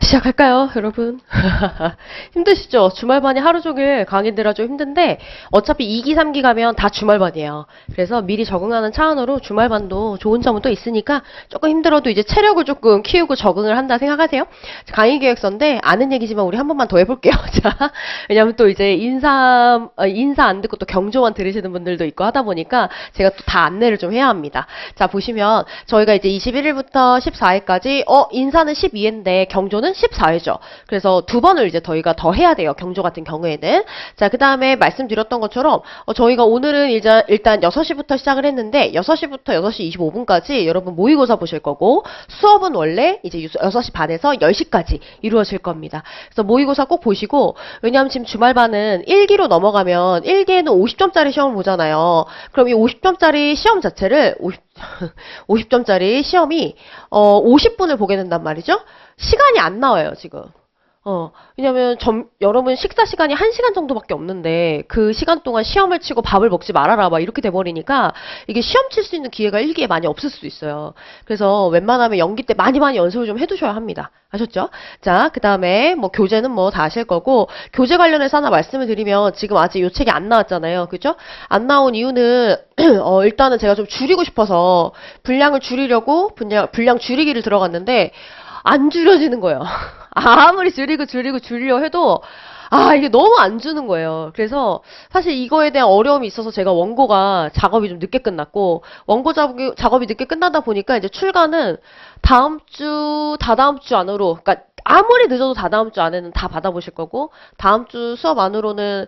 시작할까요, 여러분? 힘드시죠? 주말반이 하루 종일 강의들아 좀 힘든데 어차피 2기, 3기 가면 다 주말반이에요. 그래서 미리 적응하는 차원으로 주말반도 좋은 점은 또 있으니까 조금 힘들어도 이제 체력을 조금 키우고 적응을 한다 생각하세요. 강의 계획서인데 아는 얘기지만 우리 한 번만 더 해볼게요. 자, 왜냐면 또 이제 인사 안 듣고 또 경조만 들으시는 분들도 있고 하다 보니까 제가 또 다 안내를 좀 해야 합니다. 자, 보시면 저희가 이제 21일부터 14일까지 인사는 12회인데 경조는 14회죠. 그래서 두 번을 이제 저희가 더 해야 돼요. 경조 같은 경우에는. 자, 그 다음에 말씀드렸던 것처럼 저희가 오늘은 일단 6시부터 시작을 했는데 6시부터 6시 25분까지 여러분 모의고사 보실 거고 수업은 원래 이제 6시 반에서 10시까지 이루어질 겁니다. 그래서 모의고사 꼭 보시고 왜냐하면 지금 주말반은 1기로 넘어가면 1기에는 50점짜리 시험을 보잖아요. 그럼 이 50점짜리 시험 자체를 50점짜리 시험이 50분을 보게 된단 말이죠. 시간이 안 나와요, 지금. 왜냐면 여러분 식사 시간이 1시간 정도밖에 없는데 그 시간 동안 시험을 치고 밥을 먹지 말아라 막 이렇게 돼버리니까 이게 시험 칠 수 있는 기회가 1기에 많이 없을 수도 있어요. 그래서 웬만하면 연기 때 많이 연습을 좀 해두셔야 합니다. 아셨죠? 자, 그 다음에 뭐 교재는 뭐 다 아실 거고 교재 관련해서 하나 말씀을 드리면 지금 아직 요 책이 안 나왔잖아요. 그죠? 안 나온 이유는 일단은 제가 좀 줄이고 싶어서 분량을 줄이려고 분량 줄이기를 들어갔는데 안 줄여지는 거예요. 아무리 줄이려 해도 이게 너무 안 주는 거예요. 그래서 사실 이거에 대한 어려움이 있어서 제가 원고가 작업이 좀 늦게 끝났고 원고 작업이 늦게 끝나다 보니까 이제 출간은 다다음 주 안으로 그러니까 아무리 늦어도 다다음 주 안에는 다 받아보실 거고 다음 주 수업 안으로는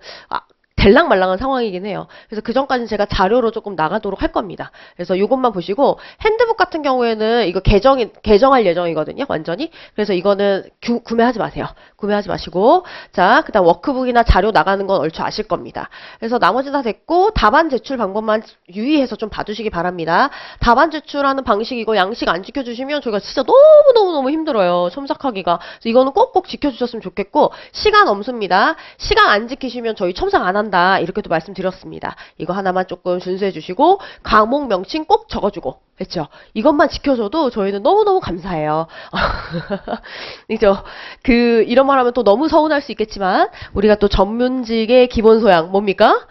될랑말랑한 상황이긴 해요. 그래서 그 전까지는 제가 자료로 조금 나가도록 할 겁니다. 그래서 이것만 보시고 핸드북 같은 경우에는 이거 개정할 예정이거든요. 완전히. 그래서 이거는 구매하지 마세요. 구매하지 마시고 자, 그다음 워크북이나 자료 나가는 건 얼추 아실 겁니다. 그래서 나머지 다 됐고 답안 제출 방법만 유의해서 좀 봐주시기 바랍니다. 답안 제출하는 방식 이거 양식 안 지켜주시면 저희가 진짜 너무 힘들어요. 첨삭하기가. 그래서 이거는 꼭꼭 지켜주셨으면 좋겠고 시간 엄수입니다. 시간 안 지키시면 저희 첨삭 안 한다. 이렇게도 말씀드렸습니다. 이거 하나만 조금 준수해 주시고 과목 명칭 꼭 적어주고 그렇죠? 이것만 지켜줘도 저희는 너무너무 감사해요. 그죠? 이런 말 하면 또 너무 서운할 수 있겠지만 우리가 또 전문직의 기본 소양 뭡니까?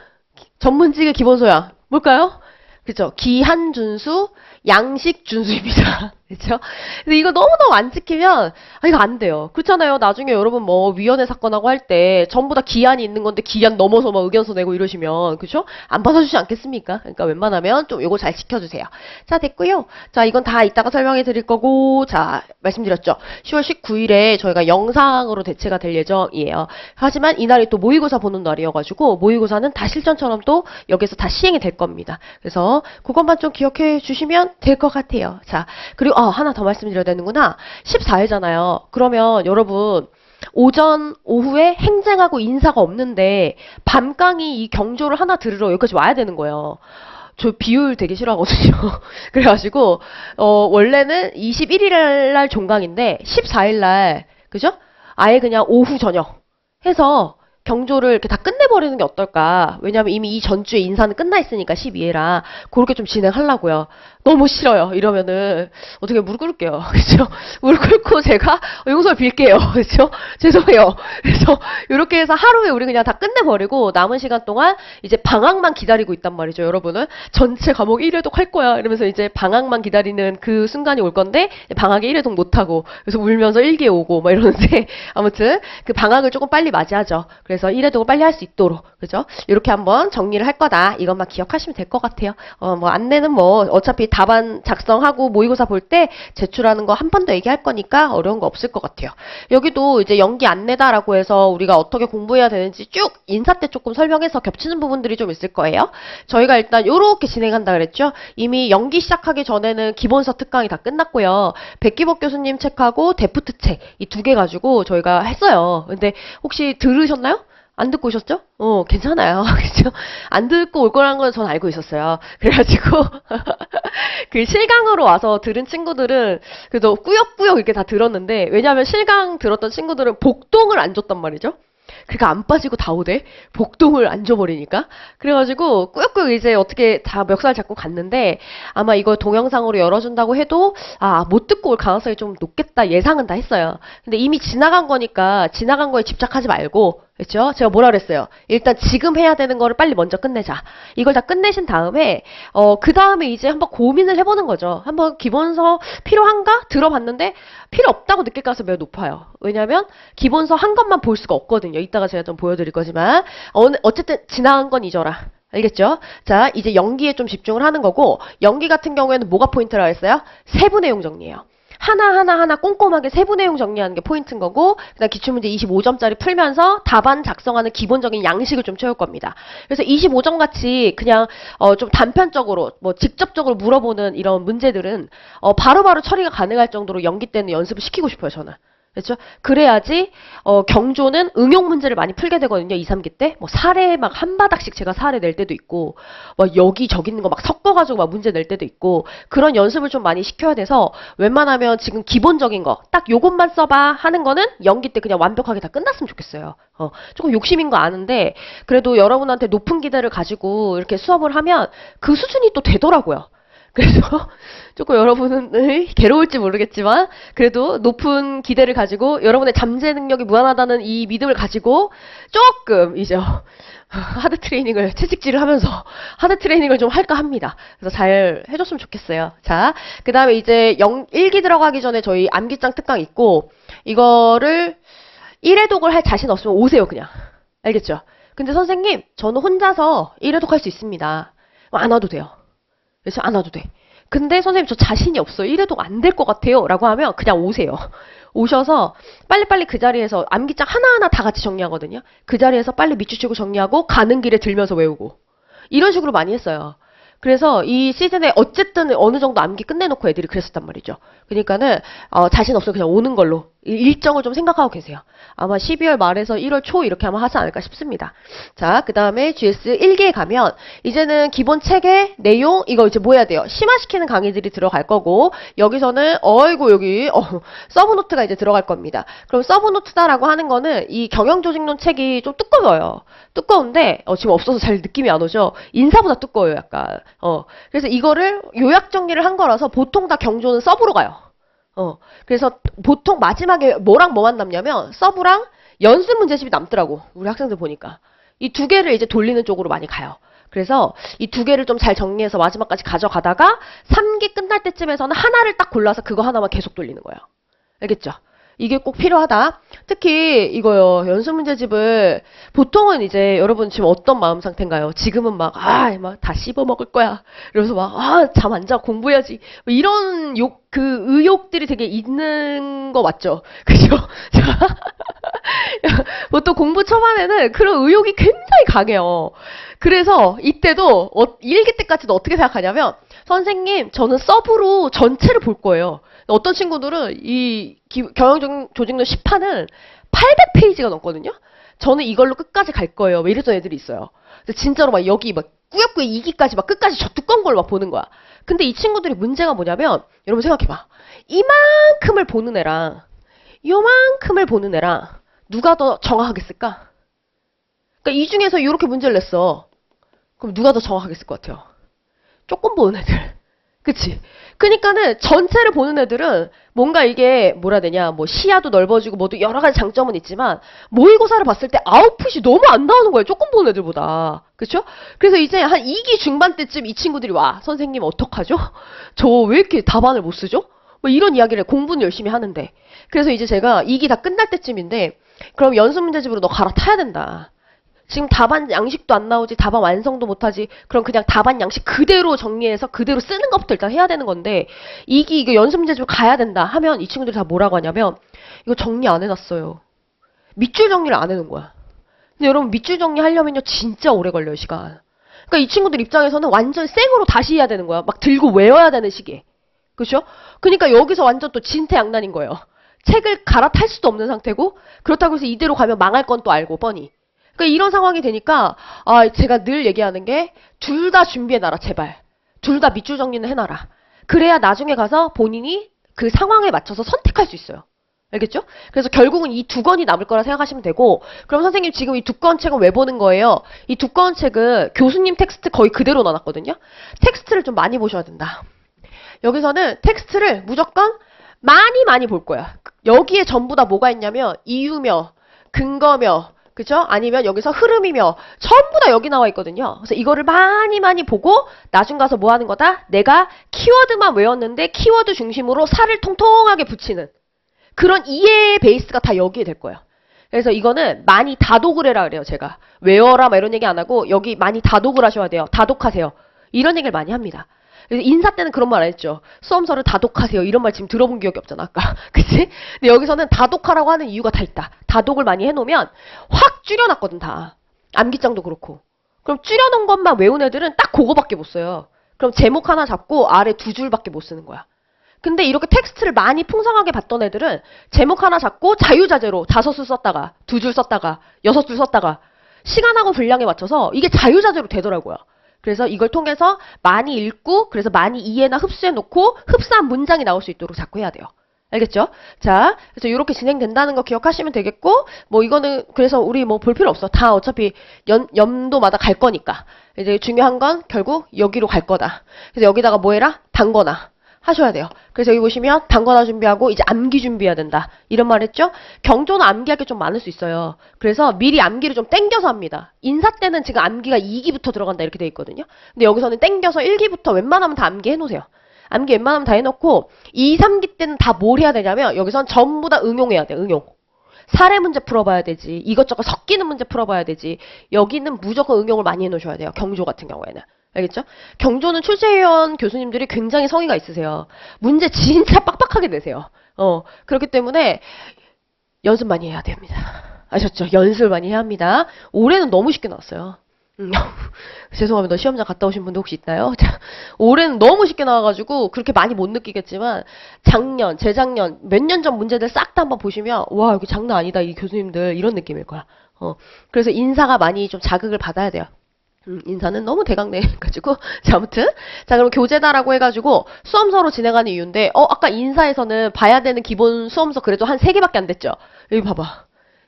전문직의 기본 소양 뭘까요? 그죠? 기한 준수, 양식 준수입니다. 그렇죠? 근데 이거 너무너무 안 지키면 이거 안 돼요. 그렇잖아요. 나중에 여러분 뭐 위원회 사건하고 할 때 전부 다 기한이 있는 건데 기한 넘어서 막 의견서 내고 이러시면 그렇죠? 안 받아주지 않겠습니까? 그러니까 웬만하면 좀 요거 잘 지켜주세요. 자, 됐고요. 자, 이건 다 이따가 설명해 드릴 거고 자, 말씀드렸죠. 10월 19일에 저희가 영상으로 대체가 될 예정이에요. 하지만 이날이 또 모의고사 보는 날이어가지고 모의고사는 다 실전처럼 또 여기서 다 시행이 될 겁니다. 그래서 그것만 좀 기억해 주시면 될 것 같아요. 자, 그리고 하나 더 말씀드려야 되는구나. 14회잖아요. 그러면 여러분 오전, 오후에 행정하고 인사가 없는데 밤 강의 이 경조를 하나 들으러 여기까지 와야 되는 거예요. 저 비율 되게 싫어하거든요. 그래가지고 원래는 21일 날 종강인데 14일 날 그죠? 아예 그냥 오후 저녁 해서 경조를 이렇게 다 끝내버리는 게 어떨까. 왜냐면 이미 이 전주에 인사는 끝나 있으니까 12회라 그렇게 좀 진행하려고요. 너무 싫어요. 이러면은 어떻게 무릎 꿇을게요. 그렇죠? 무릎 꿇고 제가 용서를 빌게요. 그렇죠? 죄송해요. 그래서 이렇게 해서 하루에 우리 그냥 다 끝내버리고 남은 시간 동안 이제 방학만 기다리고 있단 말이죠. 여러분은 전체 과목 1회독 할 거야. 이러면서 이제 방학만 기다리는 그 순간이 올 건데 방학에 1회독 못하고 그래서 울면서 1기에 오고 막 이러는데 아무튼 그 방학을 조금 빨리 맞이하죠. 그래서 1회독을 빨리 할 수 있도록 그죠? 이렇게 한번 정리를 할 거다. 이것만 기억하시면 될 것 같아요. 뭐 안내는 뭐 어차피 답안 작성하고 모의고사 볼 때 제출하는 거 한 번 더 얘기할 거니까 어려운 거 없을 것 같아요. 여기도 이제 연기 안내다라고 해서 우리가 어떻게 공부해야 되는지 쭉 인사 때 조금 설명해서 겹치는 부분들이 좀 있을 거예요. 저희가 일단 요렇게 진행한다 그랬죠. 이미 연기 시작하기 전에는 기본서 특강이 다 끝났고요. 백기복 교수님 책하고 데프트 책 이 두 개 가지고 저희가 했어요. 근데 혹시 들으셨나요? 안 듣고 오셨죠? 괜찮아요. 그죠? 안 듣고 올 거라는 건 전 알고 있었어요. 그래가지고, 그 실강으로 와서 들은 친구들은 그래도 꾸역꾸역 이렇게 다 들었는데, 왜냐하면 실강 들었던 친구들은 복동을 안 줬단 말이죠? 그러니까 안 빠지고 다 오대. 복동을 안 줘버리니까. 그래가지고 꾸역꾸역 이제 어떻게 다 멱살 잡고 갔는데 아마 이걸 동영상으로 열어준다고 해도 못 듣고 올 가능성이 좀 높겠다 예상은 다 했어요. 근데 이미 지나간 거니까 지나간 거에 집착하지 말고 그렇죠? 제가 뭐라 그랬어요? 일단 지금 해야 되는 거를 빨리 먼저 끝내자. 이걸 다 끝내신 다음에 그 다음에 이제 한번 고민을 해보는 거죠. 한번 기본서 필요한가? 들어봤는데 필요 없다고 느낄 가능성이 매우 높아요. 왜냐하면 기본서 한 것만 볼 수가 없거든요. 이따가 제가 좀 보여드릴 거지만 어쨌든 지나간 건 잊어라. 알겠죠? 자, 이제 연기에 좀 집중을 하는 거고 연기 같은 경우에는 뭐가 포인트라고 했어요? 세부 내용 정리예요. 하나하나 꼼꼼하게 세부 내용 정리하는 게 포인트인 거고 그다음 기출문제 25점짜리 풀면서 답안 작성하는 기본적인 양식을 좀 채울 겁니다. 그래서 25점 같이 그냥 좀 단편적으로 뭐 직접적으로 물어보는 이런 문제들은 바로바로 처리가 가능할 정도로 연기 때는 연습을 시키고 싶어요, 저는. 그렇죠? 그래야지 경조는 응용 문제를 많이 풀게 되거든요. 2, 3기 때. 뭐 사례 막 한 바닥씩 제가 사례 낼 때도 있고 막 여기 저기 있는 거 막 섞어가지고 막 문제 낼 때도 있고 그런 연습을 좀 많이 시켜야 돼서 웬만하면 지금 기본적인 거 딱 요것만 써봐 하는 거는 연기 때 그냥 완벽하게 다 끝났으면 좋겠어요. 조금 욕심인 거 아는데 그래도 여러분한테 높은 기대를 가지고 이렇게 수업을 하면 그 수준이 또 되더라고요. 그래서 조금 여러분은 괴로울지 모르겠지만 그래도 높은 기대를 가지고 여러분의 잠재 능력이 무한하다는 이 믿음을 가지고 조금 이제 하드 트레이닝을 채찍질을 하면서 하드 트레이닝을 좀 할까 합니다. 그래서 잘 해줬으면 좋겠어요. 자, 그 다음에 이제 1기 들어가기 전에 저희 암기장 특강 있고 이거를 1회독을 할 자신 없으면 오세요 그냥. 알겠죠? 근데 선생님 저는 혼자서 1회독 할 수 있습니다. 안 와도 돼요. 그래서 안 와도 돼. 근데 선생님 저 자신이 없어요. 1회독 안 될 것 같아요. 라고 하면 그냥 오세요. 오셔서 빨리빨리 그 자리에서 암기장 하나하나 다 같이 정리하거든요. 그 자리에서 빨리 밑줄 치고 정리하고 가는 길에 들면서 외우고. 이런 식으로 많이 했어요. 그래서 이 시즌에 어쨌든 어느 정도 암기 끝내놓고 애들이 그랬었단 말이죠. 그러니까는 자신 없으면 그냥 오는 걸로 일정을 좀 생각하고 계세요. 아마 12월 말에서 1월 초 이렇게 아마 하지 않을까 싶습니다. 자, 그 다음에 GS 1기에 가면 이제는 기본 체계, 내용 이거 이제 뭐 해야 돼요? 심화시키는 강의들이 들어갈 거고 여기서는 여기 서브노트가 이제 들어갈 겁니다. 그럼 서브노트다라고 하는 거는 이 경영조직론 책이 좀 두꺼워요. 두꺼운데 지금 없어서 잘 느낌이 안 오죠? 인사보다 두꺼워요 약간. 그래서 이거를 요약 정리를 한 거라서 보통 다 경조는 서브로 가요. 그래서 보통 마지막에 뭐랑 뭐만 남냐면 서브랑 연습 문제집이 남더라고. 우리 학생들 보니까. 이 두 개를 이제 돌리는 쪽으로 많이 가요. 그래서 이 두 개를 좀 잘 정리해서 마지막까지 가져가다가 3기 끝날 때쯤에서는 하나를 딱 골라서 그거 하나만 계속 돌리는 거예요. 알겠죠? 이게 꼭 필요하다. 특히 이거요. 연습 문제집을 보통은 이제 여러분 지금 어떤 마음 상태인가요? 지금은 막 다 씹어 먹을 거야. 이러면서 막 잠 안 자 공부해야지. 뭐 이런 의욕들이 되게 있는 거 맞죠? 그죠? 자, 보통 공부 초반에는 그런 의욕이 굉장히 강해요. 그래서 이때도 1기 때까지도 어떻게 생각하냐면 선생님 저는 서브로 전체를 볼 거예요. 어떤 친구들은 이 경영조직론 10판은 800페이지가 넘거든요. 저는 이걸로 끝까지 갈 거예요. 뭐 이랬던 애들이 있어요. 진짜로 막 여기 막 꾸역꾸역 2기까지 막 끝까지 저 두꺼운 걸로 막 보는 거야. 근데 이 친구들이 문제가 뭐냐면 여러분 생각해봐. 이만큼을 보는 애랑 요만큼을 보는 애랑 누가 더 정확하겠을까? 그러니까 이 중에서 이렇게 문제를 냈어. 그럼 누가 더 정확하겠을 것 같아요? 조금 보는 애들. 그치? 그니까는 전체를 보는 애들은 뭔가 이게 뭐라 해야 되냐 뭐 시야도 넓어지고 뭐도 여러 가지 장점은 있지만 모의고사를 봤을 때 아웃풋이 너무 안 나오는 거예요. 조금 보는 애들보다. 그쵸? 그래서 이제 한 2기 중반 때쯤 이 친구들이 와 선생님 어떡하죠? 저 왜 이렇게 답안을 못 쓰죠? 뭐 이런 이야기를 공부는 열심히 하는데 그래서 이제 제가 2기 다 끝날 때쯤인데 그럼 연습 문제집으로 너 갈아타야 된다. 지금 답안 양식도 안 나오지 답안 완성도 못하지 그럼 그냥 답안 양식 그대로 정리해서 그대로 쓰는 것부터 일단 해야 되는 건데 이거 연습 문제집을 가야 된다 하면 이 친구들이 다 뭐라고 하냐면 이거 정리 안 해놨어요. 밑줄 정리를 안 해놓은 거야. 근데 여러분 밑줄 정리하려면요 진짜 오래 걸려요 시간. 그러니까 이 친구들 입장에서는 완전 생으로 다시 해야 되는 거야. 막 들고 외워야 되는 시기에. 그렇죠? 그러니까 여기서 완전 또 진퇴양난인 거예요. 책을 갈아탈 수도 없는 상태고 그렇다고 해서 이대로 가면 망할 건 또 알고 뻔히. 그러니까 이런 상황이 되니까 제가 늘 얘기하는 게 둘 다 준비해놔라 제발. 둘 다 밑줄 정리는 해놔라. 그래야 나중에 가서 본인이 그 상황에 맞춰서 선택할 수 있어요. 알겠죠? 그래서 결국은 이 두 권이 남을 거라 생각하시면 되고, 그럼 선생님 지금 이 두꺼운 책은 왜 보는 거예요? 이 두꺼운 책은 교수님 텍스트 거의 그대로 넣어놨거든요? 텍스트를 좀 많이 보셔야 된다. 여기서는 텍스트를 무조건 많이 많이 볼 거야. 여기에 전부 다 뭐가 있냐면 이유며 근거며 그죠? 아니면 여기서 흐름이며 전부 다 여기 나와 있거든요. 그래서 이거를 많이 많이 보고 나중 가서 뭐 하는 거다? 내가 키워드만 외웠는데 키워드 중심으로 살을 통통하게 붙이는 그런 이해의 베이스가 다 여기에 될 거예요. 그래서 이거는 많이 다독을 해라 그래요, 제가. 외워라 막 이런 얘기 안 하고 여기 많이 다독을 하셔야 돼요. 다독하세요. 이런 얘기를 많이 합니다. 그래서 인사 때는 그런 말 안 했죠. 수험서를 다독하세요. 이런 말 지금 들어본 기억이 없잖아, 아까. 그치? 근데 여기서는 다독하라고 하는 이유가 다 있다. 다독을 많이 해놓으면 확 줄여놨거든, 다. 암기장도 그렇고. 그럼 줄여놓은 것만 외운 애들은 딱 그거밖에 못 써요. 그럼 제목 하나 잡고 아래 두 줄밖에 못 쓰는 거야. 근데 이렇게 텍스트를 많이 풍성하게 봤던 애들은 제목 하나 잡고 자유자재로 5줄 썼다가 2줄 썼다가 6줄 썼다가 시간하고 분량에 맞춰서 이게 자유자재로 되더라고요. 그래서 이걸 통해서 많이 읽고 그래서 많이 이해나 흡수해 놓고 흡사한 문장이 나올 수 있도록 자꾸 해야 돼요. 알겠죠? 자, 그래서 이렇게 진행된다는 거 기억하시면 되겠고, 뭐 이거는 그래서 우리 뭐 볼 필요 없어. 다 어차피 연도마다 갈 거니까. 이제 중요한 건 결국 여기로 갈 거다. 그래서 여기다가 뭐 해라? 단거나. 하셔야 돼요. 그래서 여기 보시면 단거나 준비하고 이제 암기 준비해야 된다. 이런 말 했죠? 경조는 암기할 게 좀 많을 수 있어요. 그래서 미리 암기를 좀 땡겨서 합니다. 인사 때는 지금 암기가 2기부터 들어간다 이렇게 돼 있거든요. 근데 여기서는 땡겨서 1기부터 웬만하면 다 암기해 놓으세요. 암기 웬만하면 다 해놓고 2, 3기 때는 다 뭘 해야 되냐면 여기선 전부 다 응용해야 돼. 응용. 사례 문제 풀어봐야 되지. 이것저것 섞이는 문제 풀어봐야 되지. 여기는 무조건 응용을 많이 해놓으셔야 돼요. 경조 같은 경우에는. 알겠죠? 경조는 출제위원 교수님들이 굉장히 성의가 있으세요. 문제 진짜 빡빡하게 내세요. 그렇기 때문에 연습 많이 해야 됩니다. 아셨죠? 연습을 많이 해야 합니다. 올해는 너무 쉽게 나왔어요. 죄송합니다. 시험장 갔다 오신 분도 혹시 있나요? 자, 올해는 너무 쉽게 나와가지고 그렇게 많이 못 느끼겠지만 작년, 재작년, 몇 년 전 문제들 싹 다 한번 보시면 와 여기 장난 아니다 이 교수님들 이런 느낌일 거야. 그래서 인사가 많이 좀 자극을 받아야 돼요. 인사는 너무 대강내가지고 자 아무튼 자 그럼 교재다라고 해가지고 수험서로 진행하는 이유인데 아까 인사에서는 봐야 되는 기본 수험서 그래도 한 3개밖에 안 됐죠. 여기 봐봐.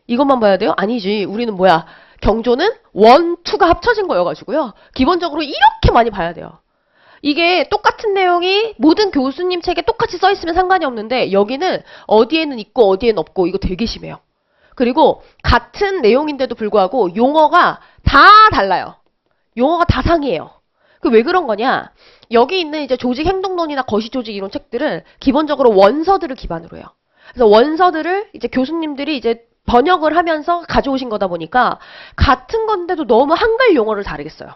이것만 봐야 돼요? 아니지. 우리는 뭐야? 경조는 1, 2가 합쳐진 거여가지고요. 기본적으로 이렇게 많이 봐야 돼요. 이게 똑같은 내용이 모든 교수님 책에 똑같이 써있으면 상관이 없는데 여기는 어디에는 있고 어디에는 없고 이거 되게 심해요. 그리고 같은 내용인데도 불구하고 용어가 다 달라요. 용어가 다 상이에요. 그 왜 그런 거냐? 여기 있는 이제 조직 행동론이나 거시조직 이런 책들은 기본적으로 원서들을 기반으로 해요. 그래서 원서들을 이제 교수님들이 이제 번역을 하면서 가져오신 거다 보니까 같은 건데도 너무 한글 용어를 다르게 써요.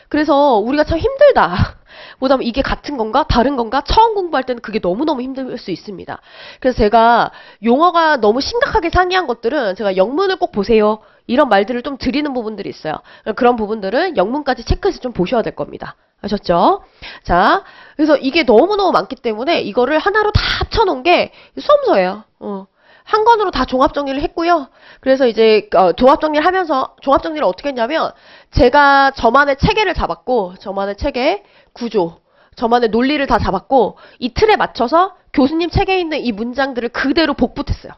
그래서 우리가 참 힘들다. 뭐냐면 이게 같은 건가? 다른 건가? 처음 공부할 때는 그게 너무너무 힘들 수 있습니다. 그래서 제가 용어가 너무 심각하게 상이한 것들은 제가 영문을 꼭 보세요. 이런 말들을 좀 드리는 부분들이 있어요. 그런 부분들은 영문까지 체크해서 좀 보셔야 될 겁니다. 아셨죠? 자, 그래서 이게 너무너무 많기 때문에 이거를 하나로 다 합쳐놓은 게 수험서예요. 한 권으로 다 종합 정리를 했고요. 그래서 이제 종합 정리를 하면서 종합 정리를 어떻게 했냐면 제가 저만의 체계를 잡았고 저만의 체계 구조 저만의 논리를 다 잡았고 이 틀에 맞춰서 교수님 책에 있는 이 문장들을 그대로 복붙했어요.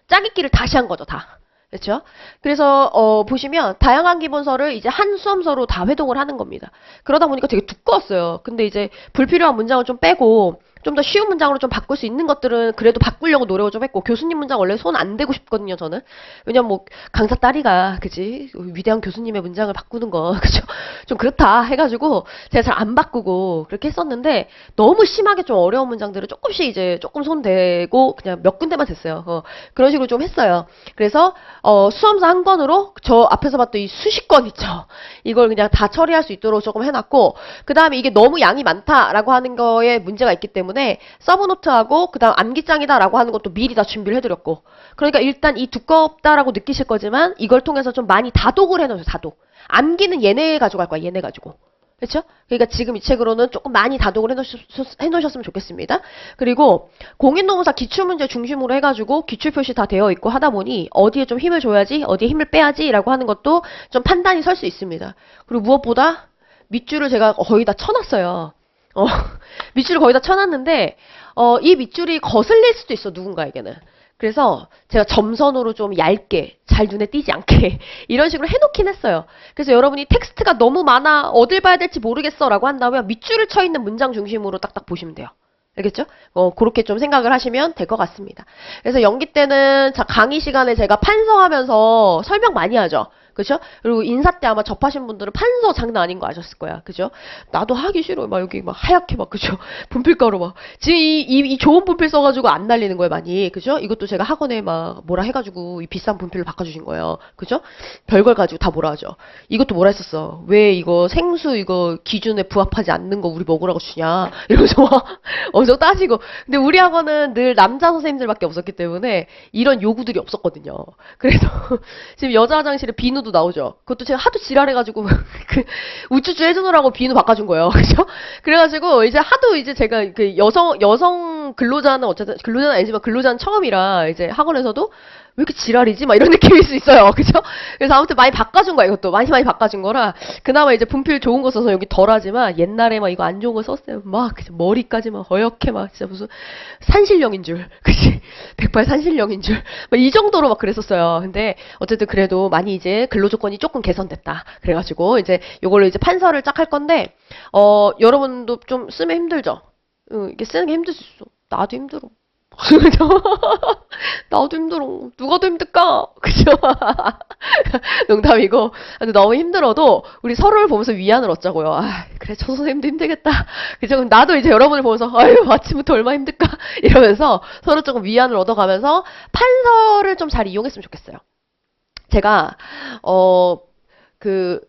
짜깁기를 다시 한 거죠, 다. 그렇죠? 그래서 보시면 다양한 기본서를 이제 한 수험서로 다 회동을 하는 겁니다. 그러다 보니까 되게 두꺼웠어요. 근데 이제 불필요한 문장을 좀 빼고 좀 더 쉬운 문장으로 좀 바꿀 수 있는 것들은 그래도 바꾸려고 노력을 좀 했고 교수님 문장 원래 손 안 대고 싶거든요, 저는. 왜냐면 뭐 강사 딸이가 그지 위대한 교수님의 문장을 바꾸는 거 그죠? 좀 그렇다 해가지고 제가 잘 안 바꾸고 그렇게 했었는데 너무 심하게 좀 어려운 문장들을 조금씩 이제 조금 손 대고 그냥 몇 군데만 됐어요. 그런 식으로 좀 했어요. 그래서 수험서 한 권으로 저 앞에서 봤던 이 수십 권 있죠. 이걸 그냥 다 처리할 수 있도록 조금 해놨고 그 다음에 이게 너무 양이 많다라고 하는 거에 문제가 있기 때문에 서브노트하고 그 다음 암기장이다라고 하는 것도 미리 다 준비를 해드렸고 그러니까 일단 이 두껍다라고 느끼실 거지만 이걸 통해서 좀 많이 다독을 해놓으세요. 다독. 암기는 얘네 가지고 할 거야. 얘네 가지고. 그렇죠? 그러니까 지금 이 책으로는 조금 많이 다독을 해놓으셨으면 좋겠습니다. 그리고 공인노무사 기출문제 중심으로 해가지고 기출표시 다 되어 있고 하다 보니 어디에 좀 힘을 줘야지 어디에 힘을 빼야지 라고 하는 것도 좀 판단이 설 수 있습니다. 그리고 무엇보다 밑줄을 제가 거의 다 쳐놨어요. 밑줄을 거의 다 쳐놨는데 이 밑줄이 거슬릴 수도 있어 누군가에게는. 그래서 제가 점선으로 좀 얇게 잘 눈에 띄지 않게 이런 식으로 해놓긴 했어요. 그래서 여러분이 텍스트가 너무 많아 어딜 봐야 될지 모르겠어 라고 한다면 밑줄을 쳐 있는 문장 중심으로 딱딱 보시면 돼요. 알겠죠? 그렇게 좀 생각을 하시면 될 것 같습니다. 그래서 연기 때는 자 강의 시간에 제가 판서하면서 설명 많이 하죠. 그죠? 그리고 인사 때 아마 접하신 분들은 판서 장난 아닌 거 아셨을 거야. 그죠? 나도 하기 싫어. 막 여기 막 하얗게 막, 그죠? 분필가루 막. 지금 이 좋은 분필 써가지고 안 날리는 거예요, 많이. 그죠? 이것도 제가 학원에 막 뭐라 해가지고 이 비싼 분필로 바꿔주신 거예요. 그죠? 별걸 가지고 다 뭐라 하죠. 이것도 뭐라 했었어. 왜 이거 생수 이거 기준에 부합하지 않는 거 우리 먹으라고 주냐. 이러면서 막 엄청 따지고. 근데 우리 학원은 늘 남자 선생님들밖에 없었기 때문에 이런 요구들이 없었거든요. 그래서 지금 여자 화장실에 비누도 나오죠. 그것도 제가 하도 지랄해가지고 그 우쭈쭈 해주느라고 비누 바꿔준 거예요. 그죠? 그래가지고 이제 하도 이제 제가 그 여성 근로자는 어쨌든 근로자는 아니지만 근로자는 처음이라 이제 학원에서도 왜 이렇게 지랄이지? 막 이런 느낌일 수 있어요. 그죠? 그래서 아무튼 많이 바꿔준 거야, 이것도. 많이 바꿔준 거라. 그나마 이제 분필 좋은 거 써서 여기 덜하지만 옛날에 막 이거 안 좋은 거 썼어요. 막, 그치? 머리까지 막 허옇게 막 진짜 무슨 산신령인 줄. 그치? 108 산신령인 줄. 막 이 정도로 막 그랬었어요. 근데 어쨌든 그래도 많이 이제 근로 조건이 조금 개선됐다. 그래가지고 이제 요걸로 이제 판서를 쫙 할 건데, 여러분도 좀 쓰면 힘들죠? 이게 쓰는 게 힘들 수 있어. 나도 힘들어. 그죠? 나도 힘들어. 누가 더 힘들까? 그죠? 농담이고. 근데 너무 힘들어도 우리 서로를 보면서 위안을 얻자고요. 아, 그래, 저 선생님도 힘들겠다. 그죠? 그럼 나도 이제 여러분을 보면서, 아유, 아침부터 얼마나 힘들까? 이러면서 서로 조금 위안을 얻어가면서 판서를 좀 잘 이용했으면 좋겠어요. 제가, 그,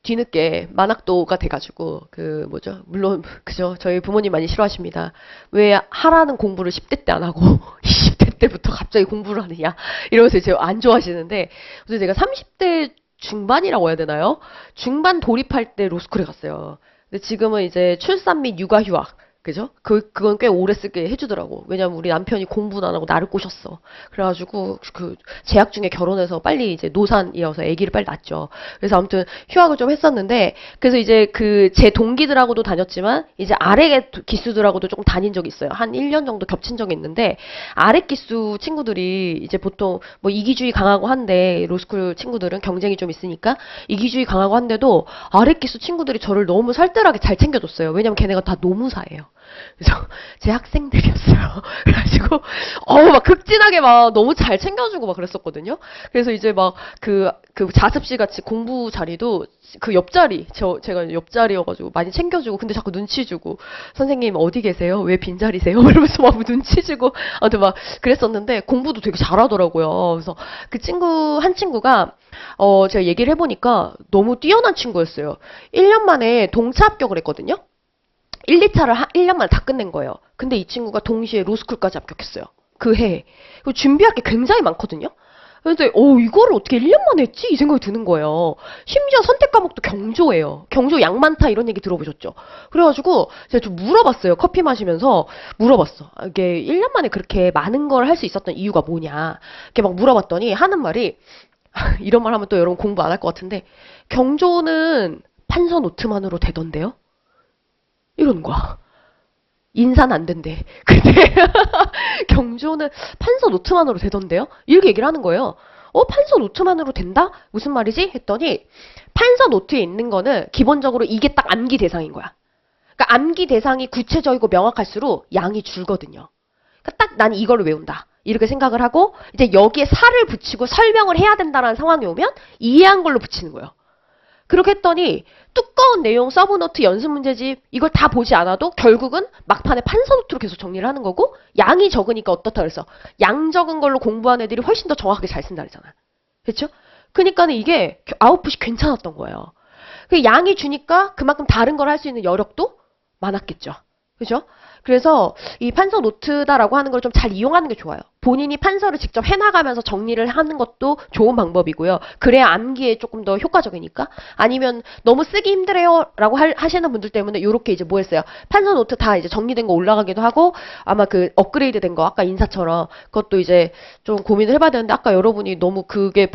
뒤늦게 만학도가 돼가지고 그 뭐죠 물론 그죠 저희 부모님 많이 싫어하십니다. 왜 하라는 공부를 10대 때 안 하고 20대 때부터 갑자기 공부를 하느냐 이러면서 이제 안 좋아하시는데 그래서 제가 30대 중반이라고 해야 되나요? 중반 돌입할 때 로스쿨에 갔어요. 근데 지금은 이제 출산 및 육아 휴학 그죠? 그건 꽤 오래 쓰게 해주더라고. 왜냐면 우리 남편이 공부는 안 하고 나를 꼬셨어. 그래가지고, 재학 중에 결혼해서 빨리 이제 노산이어서 아기를 빨리 낳았죠. 그래서 아무튼 휴학을 좀 했었는데, 그래서 이제 제 동기들하고도 다녔지만, 이제 아래 기수들하고도 조금 다닌 적이 있어요. 한 1년 정도 겹친 적이 있는데, 아래 기수 친구들이 이제 보통 뭐 이기주의 강하고 한데, 로스쿨 친구들은 경쟁이 좀 있으니까, 이기주의 강하고 한데도, 아래 기수 친구들이 저를 너무 살뜰하게 잘 챙겨줬어요. 왜냐면 걔네가 다 노무사예요. 그래서 제 학생들이었어요. 그래가지고 막 극진하게 막 너무 잘 챙겨주고 막 그랬었거든요. 그래서 이제 막 그 자습실 같이 공부 자리도 그 옆자리 제가 옆자리여가지고 많이 챙겨주고 근데 자꾸 눈치 주고 선생님 어디 계세요? 왜 빈자리세요? 이러면서 막 눈치 주고 아무튼 막 그랬었는데 공부도 되게 잘하더라고요. 그래서 그 친구 한 친구가 제가 얘기를 해보니까 너무 뛰어난 친구였어요. 1년 만에 동차 합격을 했거든요. 1, 2차를 1년 만에 다 끝낸 거예요. 근데 이 친구가 동시에 로스쿨까지 합격했어요. 그 해에. 그리고 준비할 게 굉장히 많거든요. 근데 이거를 어떻게 1년 만에 했지? 이 생각이 드는 거예요. 심지어 선택 과목도 경조예요. 경조 양 많다 이런 얘기 들어보셨죠? 그래가지고 제가 좀 물어봤어요. 커피 마시면서 물어봤어. 이게 1년 만에 그렇게 많은 걸 할 수 있었던 이유가 뭐냐. 이렇게 막 물어봤더니 하는 말이 이런 말 하면 또 여러분 공부 안 할 것 같은데 경조는 판서 노트만으로 되던데요? 이러는 거야. 인사는 안 된대. 근데 경조는 판서 노트만으로 되던데요? 이렇게 얘기를 하는 거예요. 판서 노트만으로 된다? 무슨 말이지? 했더니 판서 노트에 있는 거는 기본적으로 이게 딱 암기 대상인 거야. 그러니까 암기 대상이 구체적이고 명확할수록 양이 줄거든요. 그러니까 딱 난 이걸 외운다. 이렇게 생각을 하고 이제 여기에 살을 붙이고 설명을 해야 된다라는 상황이 오면 이해한 걸로 붙이는 거예요. 그렇게 했더니 두꺼운 내용 서브노트 연습 문제집 이걸 다 보지 않아도 결국은 막판에 판서노트로 계속 정리를 하는 거고 양이 적으니까 어떻다 그래서 양 적은 걸로 공부한 애들이 훨씬 더 정확하게 잘 쓴다 그랬잖아. 그렇죠? 그러니까는 이게 아웃풋이 괜찮았던 거예요. 그 양이 주니까 그만큼 다른 걸 할 수 있는 여력도 많았겠죠. 그죠? 그래서 이 판서 노트다라고 하는 걸 좀 잘 이용하는 게 좋아요. 본인이 판서를 직접 해나가면서 정리를 하는 것도 좋은 방법이고요. 그래야 암기에 조금 더 효과적이니까. 아니면 너무 쓰기 힘들어요 라고 하시는 분들 때문에 이렇게 이제 뭐 했어요. 판서 노트 다 이제 정리된 거 올라가기도 하고 아마 그 업그레이드 된 거 아까 인사처럼 그것도 이제 좀 고민을 해봐야 되는데 아까 여러분이 너무 그게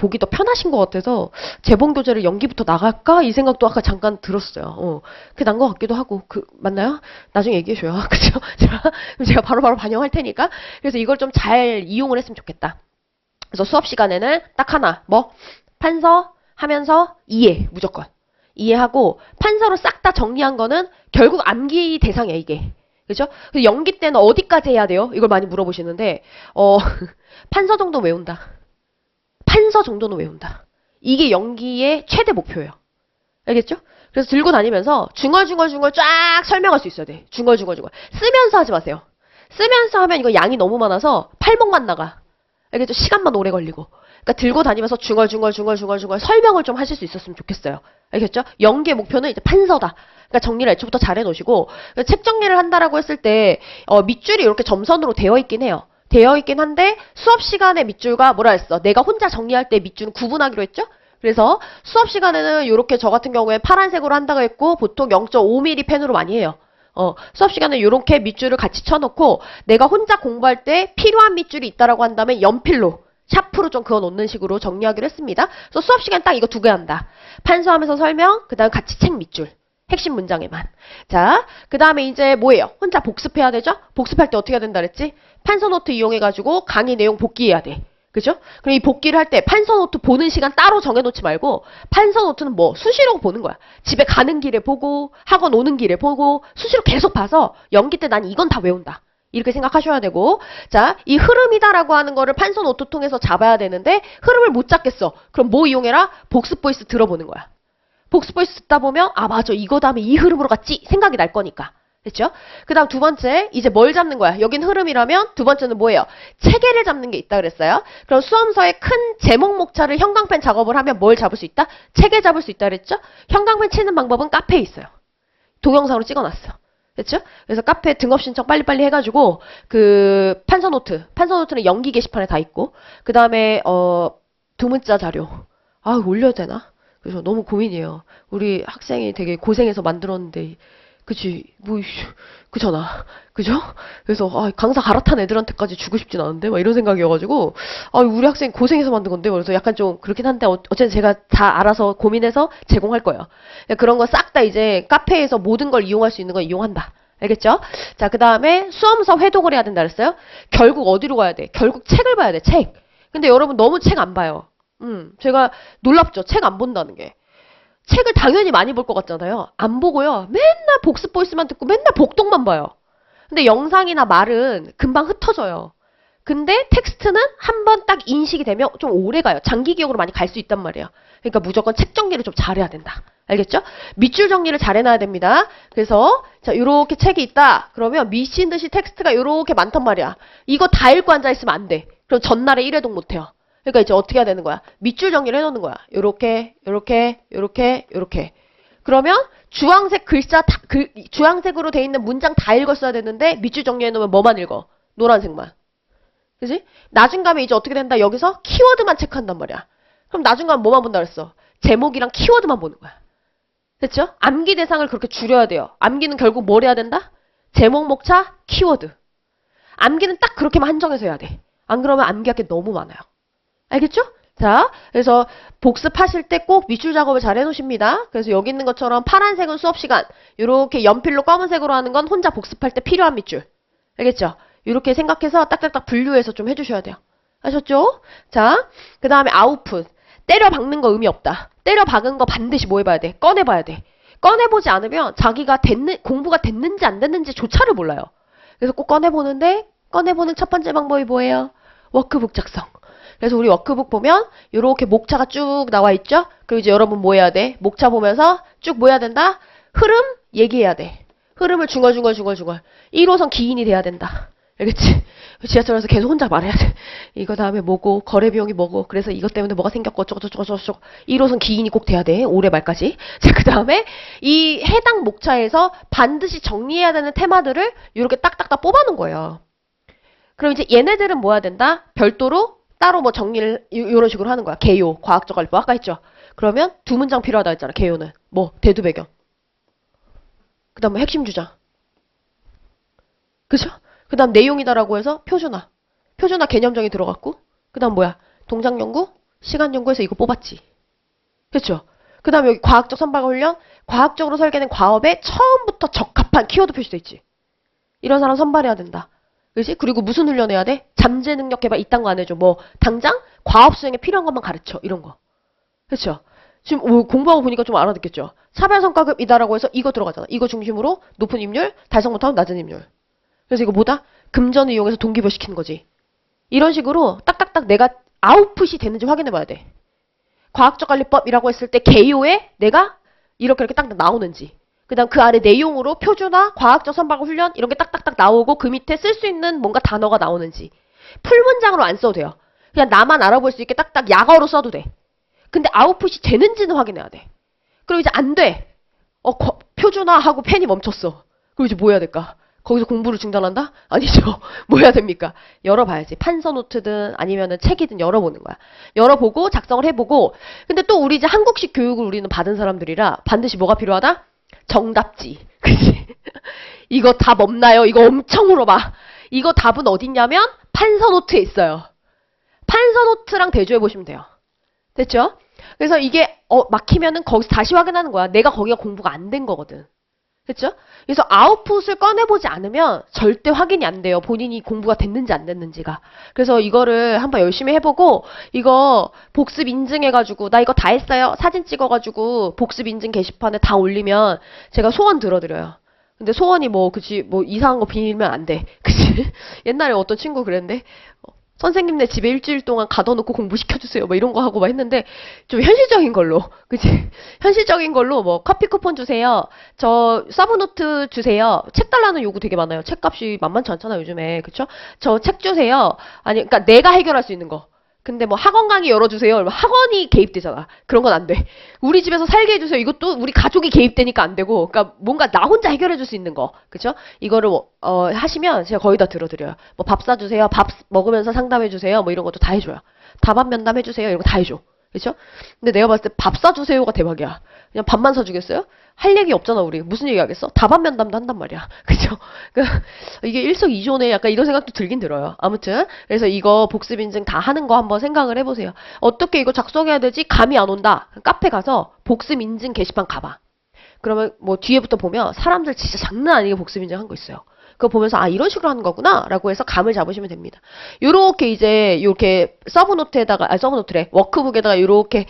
보기 더 편하신 것 같아서 재본 교재를 연기부터 나갈까? 이 생각도 아까 잠깐 들었어요. 그게 난 것 같기도 하고. 맞나요? 나중에 얘기해줘요. 그죠? 제가 바로바로 반영할 테니까. 그래서 이걸 좀 잘 이용을 했으면 좋겠다. 그래서 수업 시간에는 딱 하나, 판서 하면서 이해, 무조건. 이해하고, 판서로 싹 다 정리한 거는 결국 암기 대상이야, 이게. 그죠? 그래서 연기 때는 어디까지 해야 돼요? 이걸 많이 물어보시는데, 판서 정도 외운다. 판서 정도는 외운다. 이게 연기의 최대 목표예요. 알겠죠? 그래서 들고 다니면서 중얼중얼 쫙 설명할 수 있어야 돼. 중얼중얼. 쓰면서 하지 마세요. 쓰면서 하면 이거 양이 너무 많아서 팔목만 나가. 알겠죠? 시간만 오래 걸리고. 그러니까 들고 다니면서 중얼중얼 설명을 좀 하실 수 있었으면 좋겠어요. 알겠죠? 연기의 목표는 이제 판서다. 그러니까 정리를 애초부터 잘 해놓으시고, 책 정리를 한다라고 했을 때 밑줄이 이렇게 점선으로 되어 있긴 해요. 되어 있긴 한데 수업 시간에 밑줄과 뭐라 했어? 내가 혼자 정리할 때 밑줄은 구분하기로 했죠? 그래서 수업 시간에는 이렇게 저 같은 경우에 파란색으로 한다고 했고 보통 0.5mm 펜으로 많이 해요. 수업 시간에 이렇게 밑줄을 같이 쳐놓고 내가 혼자 공부할 때 필요한 밑줄이 있다라고 한다면 연필로 샤프로 좀 그어 놓는 식으로 정리하기로 했습니다. 그래서 수업 시간 딱 이거 2개 한다. 판서하면서 설명, 그 다음 같이 책 밑줄. 핵심 문장에만. 자, 그 다음에 이제 뭐예요? 혼자 복습해야 되죠? 복습할 때 어떻게 해야 된다 그랬지? 판서노트 이용해가지고 강의 내용 복기해야 돼. 그죠? 그럼 이 복기를 할 때 판서노트 보는 시간 따로 정해놓지 말고 판서노트는 수시로 보는 거야. 집에 가는 길에 보고 학원 오는 길에 보고 수시로 계속 봐서 연기 때 난 이건 다 외운다. 이렇게 생각하셔야 되고 자, 이 흐름이다라고 하는 거를 판서노트 통해서 잡아야 되는데 흐름을 못 잡겠어. 그럼 뭐 이용해라? 복습 보이스 들어보는 거야. 복습 보이스 듣다 보면 맞아 이거 다음에 이 흐름으로 갔지 생각이 날 거니까. 됐죠? 그 다음 두 번째 이제 뭘 잡는 거야? 여긴 흐름이라면 두 번째는 뭐예요? 체계를 잡는 게 있다 그랬어요. 그럼 수험서의 큰 제목 목차를 형광펜 작업을 하면 뭘 잡을 수 있다? 체계 잡을 수 있다 그랬죠? 형광펜 치는 방법은 카페에 있어요. 동영상으로 찍어놨어. 됐죠? 그래서 카페 등업 신청 빨리빨리 해가지고 판서노트는 연기 게시판에 다 있고 그 다음에 두문자 자료 올려야 되나? 그래서 너무 고민이에요. 우리 학생이 되게 고생해서 만들었는데, 그치, 그잖아. 그죠? 그래서, 강사 갈아탄 애들한테까지 주고 싶진 않은데, 막 이런 생각이어가지고, 우리 학생이 고생해서 만든 건데, 그래서 약간 좀 그렇긴 한데, 어쨌든 제가 다 알아서 고민해서 제공할 거예요. 그런 거 싹 다 이제 카페에서 모든 걸 이용할 수 있는 건 이용한다. 알겠죠? 자, 그 다음에 수험서 회독을 해야 된다 그랬어요? 결국 어디로 가야 돼? 결국 책을 봐야 돼, 책. 근데 여러분 너무 책 안 봐요. 제가 놀랍죠. 책 안 본다는 게. 책을 당연히 많이 볼 것 같잖아요. 안 보고요. 맨날 복습 보이스만 듣고 맨날 복독만 봐요. 근데 영상이나 말은 금방 흩어져요. 근데 텍스트는 한 번 딱 인식이 되면 좀 오래 가요. 장기 기억으로 많이 갈 수 있단 말이에요. 그러니까 무조건 책 정리를 좀 잘해야 된다. 알겠죠? 밑줄 정리를 잘 해놔야 됩니다. 그래서 자 요렇게 책이 있다. 그러면 미친 듯이 텍스트가 요렇게 많단 말이야. 이거 다 읽고 앉아있으면 안 돼. 그럼 전날에 1회독 못해요. 그러니까 이제 어떻게 해야 되는 거야? 밑줄 정리를 해놓는 거야. 요렇게. 그러면 주황색 주황색으로 돼 있는 문장 다 읽었어야 되는데 밑줄 정리해놓으면 뭐만 읽어? 노란색만. 그지? 나중 가면 이제 어떻게 된다? 여기서 키워드만 체크한단 말이야. 그럼 나중 가면 뭐만 본다 그랬어? 제목이랑 키워드만 보는 거야. 됐죠? 암기 대상을 그렇게 줄여야 돼요. 암기는 결국 뭘 해야 된다? 제목, 목차, 키워드. 암기는 딱 그렇게만 한정해서 해야 돼. 안 그러면 암기할 게 너무 많아요. 알겠죠? 자, 그래서 복습하실 때 꼭 밑줄 작업을 잘 해놓으십니다. 그래서 여기 있는 것처럼 파란색은 수업 시간, 이렇게 연필로 검은색으로 하는 건 혼자 복습할 때 필요한 밑줄. 알겠죠? 이렇게 생각해서 딱딱딱 분류해서 좀 해주셔야 돼요. 아셨죠? 자, 그 다음에 아웃풋. 때려 박는 거 의미 없다. 때려 박은 거 반드시 뭐 해봐야 돼? 꺼내봐야 돼. 꺼내보지 않으면 자기가 공부가 됐는지 안 됐는지 조차를 몰라요. 그래서 꼭 꺼내보는데, 꺼내보는 첫 번째 방법이 뭐예요? 워크북 작성. 그래서 우리 워크북 보면 이렇게 목차가 쭉 나와 있죠? 그리고 이제 여러분 뭐 해야 돼? 목차 보면서 쭉 뭐 해야 된다? 흐름 얘기해야 돼. 흐름을 중얼. 1호선 기인이 돼야 된다. 알겠지? 지하철에서 계속 혼자 말해야 돼. 이거 다음에 뭐고 거래 비용이 뭐고 그래서 이것 때문에 뭐가 생겼고 어쩌고 1호선 기인이 꼭 돼야 돼. 올해 말까지. 자, 그 다음에 이 해당 목차에서 반드시 정리해야 되는 테마들을 이렇게 딱딱딱 뽑아놓은 거예요. 그럼 이제 얘네들은 뭐 해야 된다? 별도로 따로 뭐 정리를 이런 식으로 하는 거야. 개요, 과학적 알부 아까 했죠. 그러면 2문장 필요하다 했잖아. 개요는 뭐 대두 배경. 그다음 뭐 핵심 주장. 그죠? 그다음 내용이다라고 해서 표준화 개념정이 들어갔고. 그다음 뭐야? 동작 연구, 시간 연구해서 이거 뽑았지. 그렇죠? 그 다음에 여기 과학적 선발 훈련, 과학적으로 설계된 과업에 처음부터 적합한 키워드 표시돼 있지. 이런 사람 선발해야 된다. 그지? 그리고 무슨 훈련해야 돼? 잠재 능력 개발 이딴 거 안 해줘. 뭐 당장 과업 수행에 필요한 것만 가르쳐. 이런 거. 그렇죠? 지금 공부하고 보니까 좀 알아듣겠죠? 차별성과급이다라고 해서 이거 들어가잖아. 이거 중심으로 높은 입률, 달성 못하면 낮은 입률. 그래서 이거 뭐다? 금전을 이용해서 동기부여 시키는 거지. 이런 식으로 딱딱딱 내가 아웃풋이 되는지 확인해 봐야 돼. 과학적 관리법이라고 했을 때 개요에 내가 이렇게 딱 나오는지. 그 다음 그 아래 내용으로 표준화, 과학적 선발 훈련 이런 게 딱딱딱 나오고 그 밑에 쓸 수 있는 뭔가 단어가 나오는지. 풀문장으로 안 써도 돼요. 그냥 나만 알아볼 수 있게 딱딱 약어로 써도 돼. 근데 아웃풋이 되는지는 확인해야 돼. 그리고 이제 안 돼. 표준화하고 펜이 멈췄어. 그럼 이제 뭐 해야 될까? 거기서 공부를 중단한다? 아니죠. 뭐 해야 됩니까? 열어봐야지. 판서 노트든 아니면은 책이든 열어보는 거야. 열어보고 작성을 해보고. 근데 또 우리 이제 한국식 교육을 우리는 받은 사람들이라 반드시 뭐가 필요하다? 정답지. 그치? 이거 답 없나요? 이거 엄청 물어봐. 이거 답은 어딨냐면 판서 노트에 있어요. 판서 노트랑 대조해보시면 돼요. 됐죠? 그래서 이게 막히면은 거기서 다시 확인하는 거야. 내가 거기가 공부가 안 된 거거든. 됐죠? 그래서 아웃풋을 꺼내보지 않으면 절대 확인이 안 돼요. 본인이 공부가 됐는지 안 됐는지가. 그래서 이거를 한번 열심히 해보고 이거 복습 인증해가지고 나 이거 다 했어요. 사진 찍어가지고 복습 인증 게시판에 다 올리면 제가 소원 들어드려요. 근데 소원이 뭐 그치 뭐 이상한 거 빌면 안 돼. 그치? 옛날에 어떤 친구 그랬는데 선생님네 집에 일주일 동안 가둬놓고 공부시켜주세요. 뭐 이런 거 하고 막 했는데, 좀 현실적인 걸로. 그치? 현실적인 걸로 뭐 커피 쿠폰 주세요. 저 서브노트 주세요. 책 달라는 요구 되게 많아요. 책값이 만만치 않잖아, 요즘에. 그쵸? 저 책 주세요. 아니, 그러니까 내가 해결할 수 있는 거. 근데 뭐 학원 강의 열어주세요. 학원이 개입되잖아. 그런 건 안 돼. 우리 집에서 살게 해주세요. 이것도 우리 가족이 개입되니까 안 되고, 그러니까 뭔가 나 혼자 해결해줄 수 있는 거, 그쵸? 이거를 하시면 제가 거의 다 들어드려요. 뭐 밥 사주세요. 밥 먹으면서 상담해주세요. 뭐 이런 것도 다 해줘요. 답안 면담 해주세요. 이런 거 다 해줘. 그쵸? 근데 내가 봤을 때 밥 사주세요가 대박이야. 그냥 밥만 사주겠어요? 할 얘기 없잖아, 우리. 무슨 얘기 하겠어? 답안 면담도 한단 말이야. 그죠? 이게 일석이조네. 약간 이런 생각도 들긴 들어요. 아무튼. 그래서 이거 복습 인증 다 하는 거 한번 생각을 해보세요. 어떻게 이거 작성해야 되지? 감이 안 온다. 카페 가서 복습 인증 게시판 가봐. 그러면 뭐 뒤에부터 보면 사람들 진짜 장난 아니게 복습 인증 한 거 있어요. 그거 보면서 아 이런 식으로 하는 거구나 라고 해서 감을 잡으시면 됩니다. 요렇게 이제 요렇게 서브노트에다가 서브노트래 워크북에다가 요렇게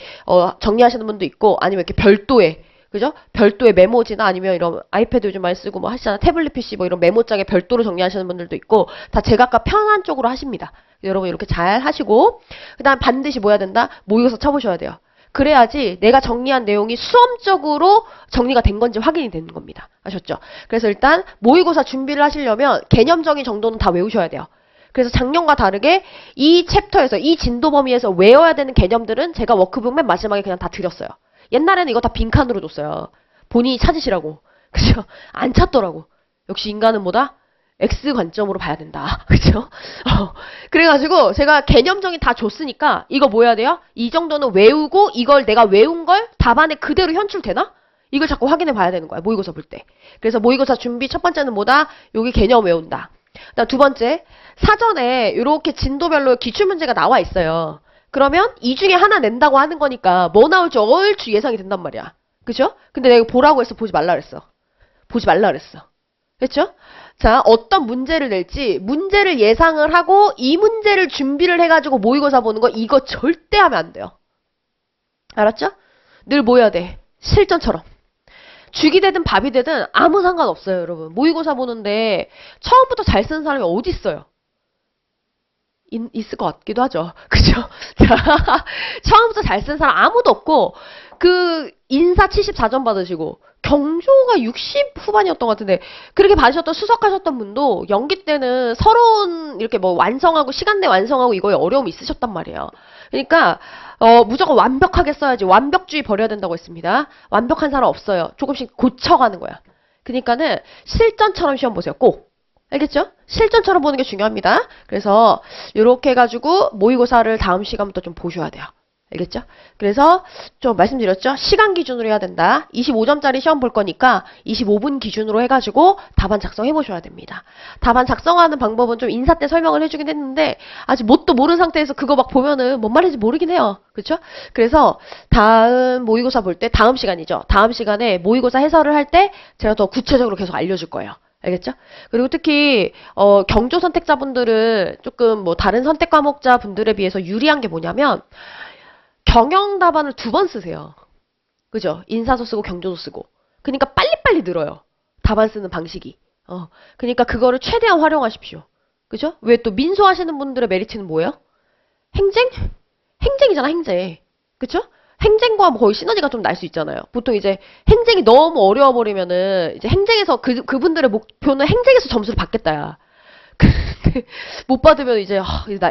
정리하시는 분도 있고 아니면 이렇게 별도의 그죠? 별도의 메모지나 아니면 이런 아이패드 요즘 많이 쓰고 뭐 하시잖아. 태블릿 PC 뭐 이런 메모장에 별도로 정리하시는 분들도 있고 다 제각각 편한 쪽으로 하십니다. 여러분 이렇게 잘 하시고 그다음 반드시 뭐 해야 된다? 모의고사 쳐보셔야 돼요. 그래야지 내가 정리한 내용이 수험적으로 정리가 된 건지 확인이 되는 겁니다. 아셨죠? 그래서 일단 모의고사 준비를 하시려면 개념적인 정도는 다 외우셔야 돼요. 그래서 작년과 다르게 이 챕터에서 이 진도 범위에서 외워야 되는 개념들은 제가 워크북 맨 마지막에 그냥 다 드렸어요. 옛날에는 이거 다 빈칸으로 줬어요. 본인이 찾으시라고. 그죠? 안 찾더라고. 역시 인간은 뭐다? X 관점으로 봐야 된다. 그죠? 그래가지고 제가 개념적인 다 줬으니까 이거 뭐 해야 돼요? 이 정도는 외우고 이걸 내가 외운 걸 답안에 그대로 현출되나? 이걸 자꾸 확인해 봐야 되는 거야. 모의고사 볼 때. 그래서 모의고사 준비 첫 번째는 뭐다? 여기 개념 외운다. 그다음 두 번째, 사전에 이렇게 진도별로 기출문제가 나와 있어요. 그러면 이 중에 하나 낸다고 하는 거니까 뭐 나올지 얼추 예상이 된단 말이야. 그죠? 근데 내가 보라고 해서 보지 말라 그랬어. 보지 말라 그랬어. 그렇죠? 자, 어떤 문제를 낼지 문제를 예상을 하고 이 문제를 준비를 해가지고 모의고사 보는 거 이거 절대 하면 안 돼요. 알았죠? 늘 뭐 해야 돼? 실전처럼. 죽이 되든 밥이 되든 아무 상관없어요, 여러분. 모의고사 보는데 처음부터 잘 쓰는 사람이 어디 있어요? 있을 것 같기도 하죠. 그죠? 자, 처음부터 잘 쓴 사람 아무도 없고, 그, 인사 74점 받으시고, 경조가 60 후반이었던 것 같은데, 그렇게 받으셨던, 수석하셨던 분도, 연기 때는 서러운, 이렇게 뭐 완성하고, 시간 내 완성하고 이거에 어려움이 있으셨단 말이에요. 그러니까, 무조건 완벽하게 써야지. 완벽주의 버려야 된다고 했습니다. 완벽한 사람 없어요. 조금씩 고쳐가는 거야. 그러니까는, 실전처럼 시험 보세요. 꼭. 알겠죠? 실전처럼 보는 게 중요합니다. 그래서 이렇게 해가지고 모의고사를 다음 시간부터 좀 보셔야 돼요. 알겠죠? 그래서 좀 말씀드렸죠? 시간 기준으로 해야 된다. 25점짜리 시험 볼 거니까 25분 기준으로 해가지고 답안 작성해 보셔야 됩니다. 답안 작성하는 방법은 좀 인사 때 설명을 해주긴 했는데 아직 뭣도 모르는 상태에서 그거 막 보면은 뭔 말인지 모르긴 해요. 그렇죠? 그래서 다음 모의고사 볼 때, 다음 시간이죠. 다음 시간에 모의고사 해설을 할 때 제가 더 구체적으로 계속 알려줄 거예요. 알겠죠? 그리고 특히 경조 선택자분들은 조금 뭐 다른 선택 과목자 분들에 비해서 유리한 게 뭐냐면 경영 답안을 2번 쓰세요. 그죠? 인사도 쓰고 경조도 쓰고. 그러니까 빨리빨리 늘어요. 답안 쓰는 방식이. 그러니까 그거를 최대한 활용하십시오. 그죠? 왜 또 민소하시는 분들의 메리트는 뭐예요? 행쟁? 행쟁이잖아, 행쟁. 그쵸? 행쟁과 뭐 거의 시너지가 좀 날 수 있잖아요. 보통 이제 행쟁이 너무 어려워버리면은 이제 행쟁에서 그분들의 목표는 행쟁에서 점수를 받겠다야. 못 받으면 이제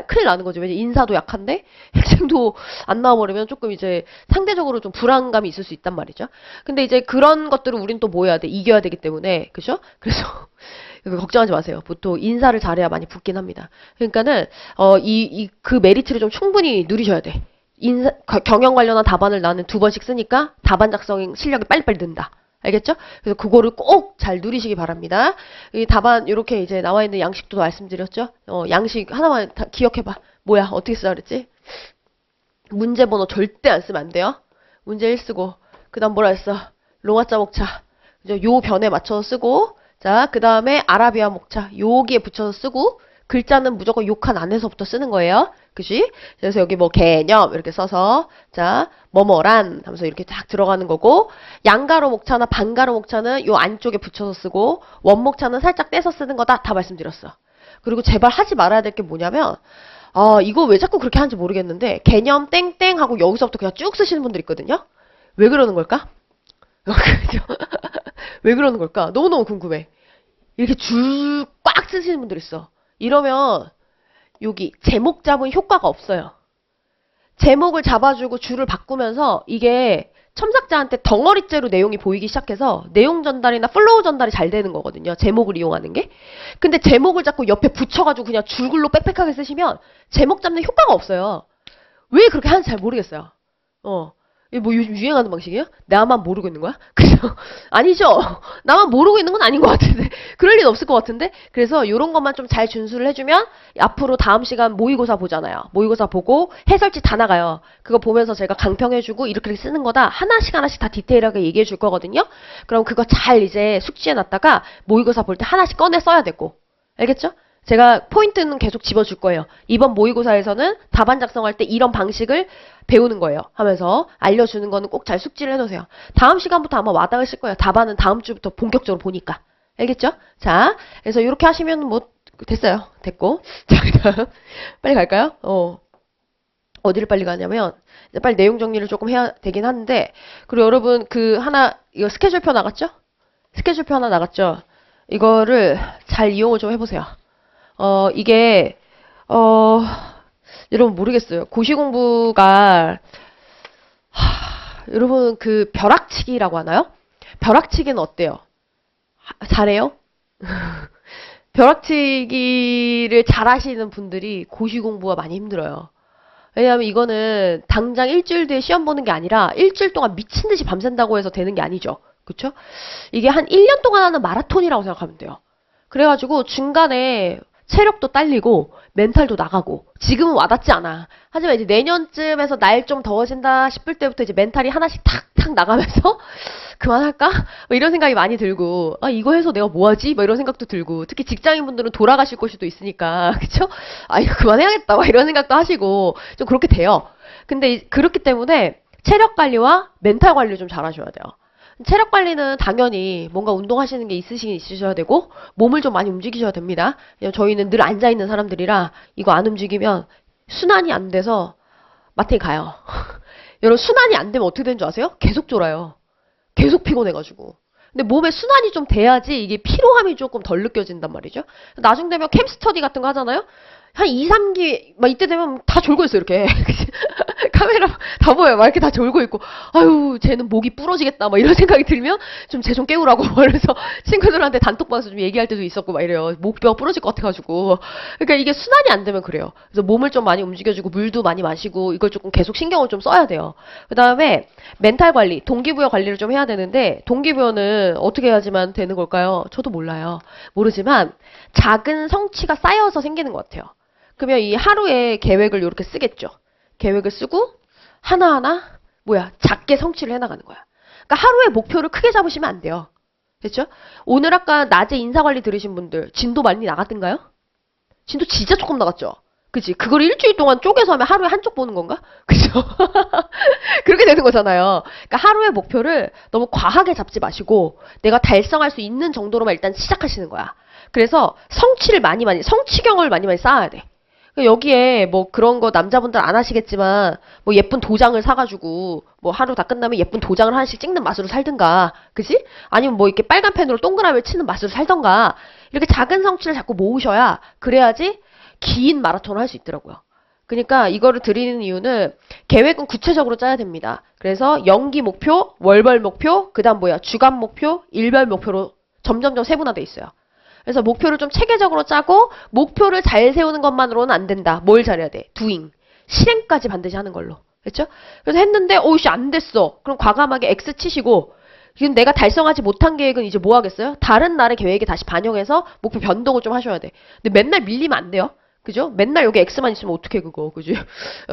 큰일 나는 거죠. 왜냐 인사도 약한데 행정도 안 나와버리면 조금 이제 상대적으로 좀 불안감이 있을 수 있단 말이죠. 근데 이제 그런 것들을 우린 또 뭐 해야 돼? 이겨야 되기 때문에 그죠? 그래서 걱정하지 마세요. 보통 인사를 잘해야 많이 붙긴 합니다. 그러니까는 그 메리트를 좀 충분히 누리셔야 돼. 경영 관련한 답안을 나는 2번씩 쓰니까 답안 작성 실력이 빨리빨리 는다. 알겠죠? 그래서 그거를 꼭 잘 누리시기 바랍니다. 이 답안 이렇게 이제 나와 있는 양식도 말씀드렸죠? 양식 하나만 다 기억해봐. 뭐야? 어떻게 쓰라 그랬지? 문제 번호 절대 안 쓰면 안 돼요. 문제 1 쓰고 그 다음 뭐라 했어? 롱아자 목차. 요 변에 맞춰서 쓰고 자, 그 다음에 아라비아 목차. 여기에 붙여서 쓰고 글자는 무조건 욕한 안에서부터 쓰는 거예요. 그치? 그래서 여기 뭐 개념 이렇게 써서 자 뭐뭐란 하면서 이렇게 딱 들어가는 거고 양가로 목차나 반가로 목차는 요 안쪽에 붙여서 쓰고 원목차는 살짝 떼서 쓰는 거다 다 말씀드렸어. 그리고 제발 하지 말아야 될 게 뭐냐면 이거 왜 자꾸 그렇게 하는지 모르겠는데 개념 땡땡 하고 여기서부터 그냥 쭉 쓰시는 분들 있거든요. 왜 그러는 걸까? 왜 그러는 걸까? 너무너무 궁금해. 이렇게 줄 꽉 쓰시는 분들 있어. 이러면 여기 제목 잡은 효과가 없어요. 제목을 잡아주고 줄을 바꾸면서 이게 첨삭자한테 덩어리째로 내용이 보이기 시작해서 내용 전달이나 플로우 전달이 잘 되는 거거든요. 제목을 이용하는 게. 근데 제목을 자꾸 옆에 붙여가지고 그냥 줄글로 빽빽하게 쓰시면 제목 잡는 효과가 없어요. 왜 그렇게 하는지 잘 모르겠어요. 이게 뭐 요즘 유행하는 방식이에요? 나만 모르고 있는 거야? 그죠? 아니죠? 나만 모르고 있는 건 아닌 것 같은데. 그럴 리는 없을 것 같은데. 그래서 이런 것만 좀 잘 준수를 해주면 앞으로 다음 시간 모의고사 보잖아요. 모의고사 보고 해설지 다 나가요. 그거 보면서 제가 강평해주고 이렇게 쓰는 거다. 하나씩 하나씩 다 디테일하게 얘기해 줄 거거든요. 그럼 그거 잘 이제 숙지해놨다가 모의고사 볼 때 하나씩 꺼내 써야 되고. 알겠죠? 제가 포인트는 계속 집어줄 거예요. 이번 모의고사에서는 답안 작성할 때 이런 방식을 배우는 거예요. 하면서 알려주는 거는 꼭 잘 숙지를 해놓으세요. 다음 시간부터 아마 와닿으실 거예요. 답안은 다음 주부터 본격적으로 보니까. 알겠죠? 자, 그래서 이렇게 하시면 뭐 됐어요. 됐고. 자, 그다음 빨리 갈까요? 어디를 빨리 가냐면 이제 빨리 내용 정리를 조금 해야 되긴 하는데 그리고 여러분 이거 스케줄표 나갔죠? 스케줄표 하나 나갔죠? 이거를 잘 이용을 좀 해보세요. 이게, 여러분 모르겠어요. 고시 공부가, 여러분 그 벼락치기라고 하나요? 벼락치기는 어때요? 잘해요? 벼락치기를 잘하시는 분들이 고시 공부가 많이 힘들어요. 왜냐하면 이거는 당장 일주일 뒤에 시험 보는 게 아니라 일주일 동안 미친 듯이 밤샌다고 해서 되는 게 아니죠. 그쵸? 이게 한 1년 동안 하는 마라톤이라고 생각하면 돼요. 그래가지고 중간에 체력도 딸리고 멘탈도 나가고 지금은 와닿지 않아. 하지만 이제 내년쯤에서 날 좀 더워진다 싶을 때부터 이제 멘탈이 하나씩 탁탁 나가면서 그만할까? 뭐 이런 생각이 많이 들고 이거 해서 내가 뭐하지? 뭐 이런 생각도 들고 특히 직장인분들은 돌아가실 곳이 있으니까 그쵸? 이거 그만해야겠다 막 이런 생각도 하시고 좀 그렇게 돼요. 근데 그렇기 때문에 체력 관리와 멘탈 관리를 좀 잘 하셔야 돼요. 체력 관리는 당연히 뭔가 운동하시는 게 있으셔야 되고 몸을 좀 많이 움직이셔야 됩니다. 저희는 늘 앉아있는 사람들이라 이거 안 움직이면 순환이 안 돼서 마트에 가요. 여러분 순환이 안 되면 어떻게 되는 줄 아세요? 계속 졸아요. 계속 피곤해가지고. 근데 몸에 순환이 좀 돼야지 이게 피로함이 조금 덜 느껴진단 말이죠. 나중 되면 캠스터디 같은 거 하잖아요. 한 2, 3기 막 이때 되면 다 졸고 있어요 이렇게. 카메라 다 보여요. 막 이렇게 다 졸고 있고, 아유, 쟤는 목이 부러지겠다. 막 이런 생각이 들면 좀 쟤 좀 깨우라고. 그래서 친구들한테 단톡 방에서 좀 얘기할 때도 있었고, 막 이래요. 목뼈 부러질 것 같아가지고. 그러니까 이게 순환이 안 되면 그래요. 그래서 몸을 좀 많이 움직여주고, 물도 많이 마시고, 이걸 조금 계속 신경을 좀 써야 돼요. 그 다음에 멘탈 관리, 동기부여 관리를 좀 해야 되는데, 동기부여는 어떻게 해야지만 되는 걸까요? 저도 몰라요. 모르지만, 작은 성취가 쌓여서 생기는 것 같아요. 그러면 이 하루에 계획을 이렇게 쓰겠죠. 계획을 쓰고 하나하나 작게 성취를 해나가는 거야. 그러니까 하루에 목표를 크게 잡으시면 안 돼요. 됐죠? 오늘 아까 낮에 인사관리 들으신 분들 진도 많이 나갔던가요? 진도 진짜 조금 나갔죠? 그치? 그걸 일주일 동안 쪼개서 하면 하루에 한쪽 보는 건가? 그죠? 그렇게 되는 거잖아요. 그러니까 하루의 목표를 너무 과하게 잡지 마시고 내가 달성할 수 있는 정도로만 일단 시작하시는 거야. 그래서 성취를 많이 성취경을 많이 쌓아야 돼. 여기에 뭐 그런 거 남자분들 안 하시겠지만 뭐 예쁜 도장을 사가지고 뭐 하루 다 끝나면 예쁜 도장을 하나씩 찍는 맛으로 살든가, 그지? 아니면 뭐 이렇게 빨간 펜으로 동그라미를 치는 맛으로 살던가, 이렇게 작은 성취를 자꾸 모으셔야 그래야지 긴 마라톤을 할 수 있더라고요. 그러니까 이거를 드리는 이유는 계획은 구체적으로 짜야 됩니다. 그래서 연기 목표, 월별 목표, 그다음 주간 목표, 일별 목표로 점점점 세분화돼 있어요. 그래서 목표를 좀 체계적으로 짜고 목표를 잘 세우는 것만으로는 안 된다. 뭘 잘해야 돼? doing. 실행까지 반드시 하는 걸로. 그렇죠? 그래서 했는데 오이씨 안 됐어. 그럼 과감하게 X 치시고, 지금 내가 달성하지 못한 계획은 이제 뭐 하겠어요? 다른 날의 계획에 다시 반영해서 목표 변동을 좀 하셔야 돼. 근데 맨날 밀리면 안 돼요. 그죠? 맨날 여기 X만 있으면 어떡해 그거. 그지?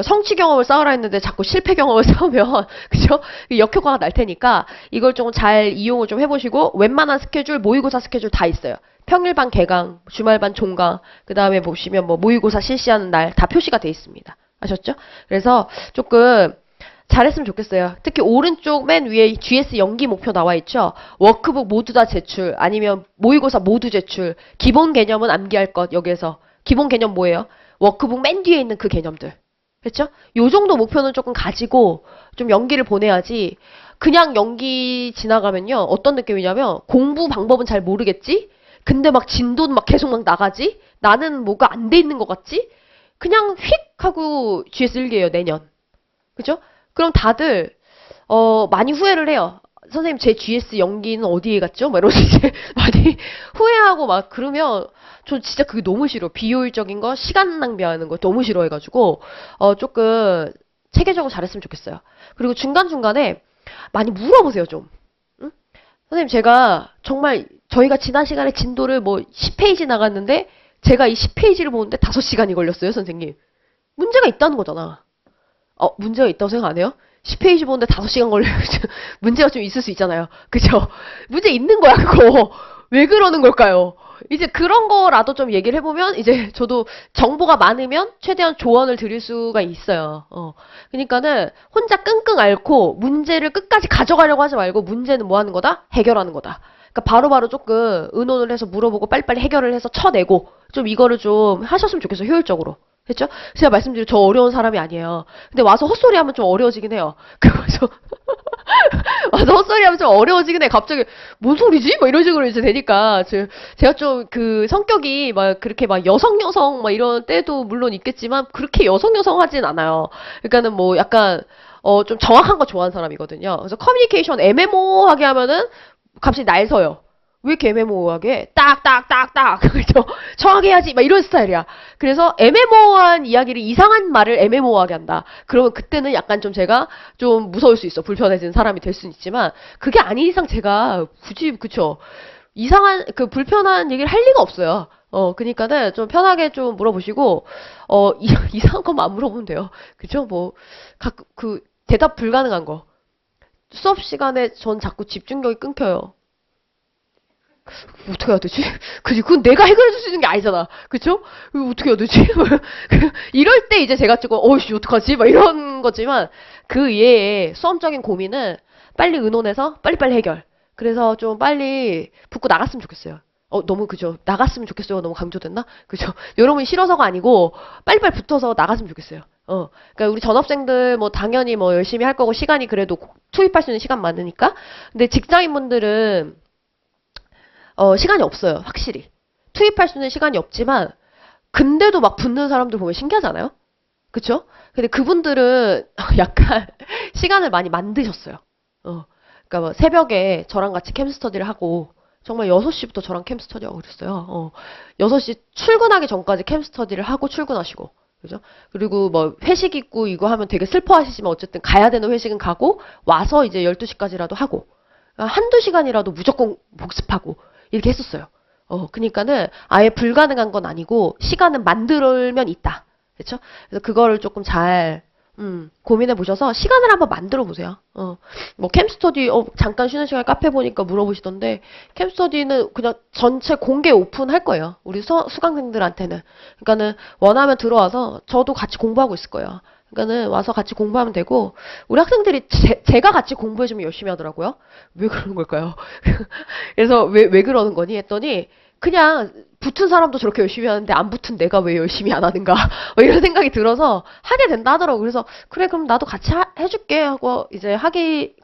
성취 경험을 쌓으라 했는데 자꾸 실패 경험을 쌓으면 그죠? 역효과가 날 테니까 이걸 좀 잘 이용을 좀 해보시고, 웬만한 스케줄, 모의고사 스케줄 다 있어요. 평일반 개강, 주말반 종강, 그 다음에 보시면 뭐 모의고사 실시하는 날 다 표시가 돼 있습니다. 아셨죠? 그래서 조금 잘했으면 좋겠어요. 특히 오른쪽 맨 위에 GS 연기 목표 나와 있죠? 워크북 모두 다 제출, 아니면 모의고사 모두 제출, 기본 개념은 암기할 것, 여기에서. 기본 개념 뭐예요? 워크북 맨 뒤에 있는 그 개념들. 그렇죠? 요 정도 목표는 조금 가지고 좀 연기를 보내야지, 그냥 연기 지나가면요. 어떤 느낌이냐면 공부 방법은 잘 모르겠지? 근데 막 진도는 막 계속 막 나가지? 나는 뭐가 안 돼 있는 것 같지? 그냥 휙 하고 GS 1기예요, 내년. 그죠? 그럼 다들 많이 후회를 해요. 선생님 제 GS 연기는 어디에 갔죠? 막 이러면서 이제 많이 후회하고 막 그러면 저 진짜 그게 너무 싫어. 비효율적인 거, 시간 낭비하는 거 너무 싫어해가지고 조금 체계적으로 잘했으면 좋겠어요. 그리고 중간중간에 많이 물어보세요, 좀. 응? 선생님 제가 정말 저희가 지난 시간에 진도를 뭐 10페이지 나갔는데 제가 이 10페이지를 보는데 5시간이 걸렸어요, 선생님. 문제가 있다는 거잖아. 문제가 있다고 생각 안 해요? 10페이지 보는데 5시간 걸려요. 문제가 좀 있을 수 있잖아요. 그죠? 문제 있는 거야, 그거. 왜 그러는 걸까요? 이제 그런 거라도 좀 얘기를 해보면, 이제 저도 정보가 많으면 최대한 조언을 드릴 수가 있어요. 그러니까는 혼자 끙끙 앓고 문제를 끝까지 가져가려고 하지 말고, 문제는 뭐 하는 거다? 해결하는 거다. 그러니까 바로바로 조금 의논을 해서 물어보고 빨리빨리 해결을 해서 쳐내고, 좀 이거를 좀 하셨으면 좋겠어요, 효율적으로. 됐죠? 제가 말씀드린 저 어려운 사람이 아니에요. 근데 와서 헛소리 하면 좀 어려워지긴 해요. 그래서 와서 헛소리 하면 좀 어려워지긴 해. 갑자기 뭔 소리지? 막 이런 식으로 이제 되니까 제가 좀 그 성격이 막 그렇게 막 여성 막 이런 때도 물론 있겠지만 그렇게 여성 하진 않아요. 그러니까는 뭐 약간 좀 정확한 거 좋아하는 사람이거든요. 그래서 커뮤니케이션 애매모호하게 하면은 갑자기 날 서요. 왜 이렇게 애매모호하게? 딱딱딱딱 그죠? 정하게 해야지 막 이런 스타일이야. 그래서 애매모호한 이야기를, 이상한 말을 애매모호하게 한다. 그러면 그때는 약간 좀 제가 좀 무서울 수 있어. 불편해지는 사람이 될 수는 있지만, 그게 아닌 이상 제가 굳이 그쵸? 이상한 그 불편한 얘기를 할 리가 없어요. 그니까는 좀 편하게 좀 물어보시고, 이상한 것만 안 물어보면 돼요. 그죠? 뭐 그 대답 불가능한 거. 수업 시간에 전 자꾸 집중력이 끊겨요. 어떻게 해야 되지? 그지? 그건 내가 해결해 줄 수 있는 게 아니잖아. 그쵸? 이거 어떻게 해야 되지? 이럴 때 이제 제가 조금, 어이씨, 어떡하지? 막 이런 거지만, 그 이외에 수험적인 고민은 빨리 의논해서 빨리빨리 해결. 그래서 좀 빨리 붙고 나갔으면 좋겠어요. 너무 그죠? 나갔으면 좋겠어요. 너무 강조됐나? 그죠? 여러분이 싫어서가 아니고, 빨리빨리 붙어서 나갔으면 좋겠어요. 그러니까 우리 전업생들 뭐 당연히 뭐 열심히 할 거고, 시간이 그래도 투입할 수 있는 시간 많으니까. 근데 직장인분들은 시간이 없어요. 확실히. 투입할 수 있는 시간이 없지만, 근데도 막 붙는 사람들 보면 신기하잖아요? 그쵸? 근데 그분들은 약간 시간을 많이 만드셨어요. 그러니까 뭐 새벽에 저랑 같이 캠스터디를 하고 정말 6시부터 저랑 캠스터디하고 그랬어요. 6시 출근하기 전까지 캠스터디를 하고 출근하시고. 그죠? 그리고 뭐 회식 있고 이거 하면 되게 슬퍼하시지만 어쨌든 가야 되는 회식은 가고 와서 이제 12시까지라도 하고 한두 시간이라도 무조건 복습하고 이렇게 했었어요. 그니까는 아예 불가능한 건 아니고 시간은 만들면 있다. 그렇죠? 그래서 그거를 조금 잘 고민해 보셔서 시간을 한번 만들어 보세요. 뭐 캠스터디 잠깐 쉬는 시간에 카페 보니까 물어보시던데 캠스터디는 그냥 전체 공개 오픈할 거예요. 우리 수강생들한테는. 그러니까는 원하면 들어와서 저도 같이 공부하고 있을 거예요. 그러니까는 와서 같이 공부하면 되고 우리 학생들이 제가 같이 공부해주면 열심히 하더라고요. 왜 그러는 걸까요? 그래서 왜 그러는 거니 했더니 그냥 붙은 사람도 저렇게 열심히 하는데 안 붙은 내가 왜 열심히 안 하는가 뭐 이런 생각이 들어서 하게 된다 하더라고. 그래서 그래 그럼 나도 같이 해줄게 하고 이제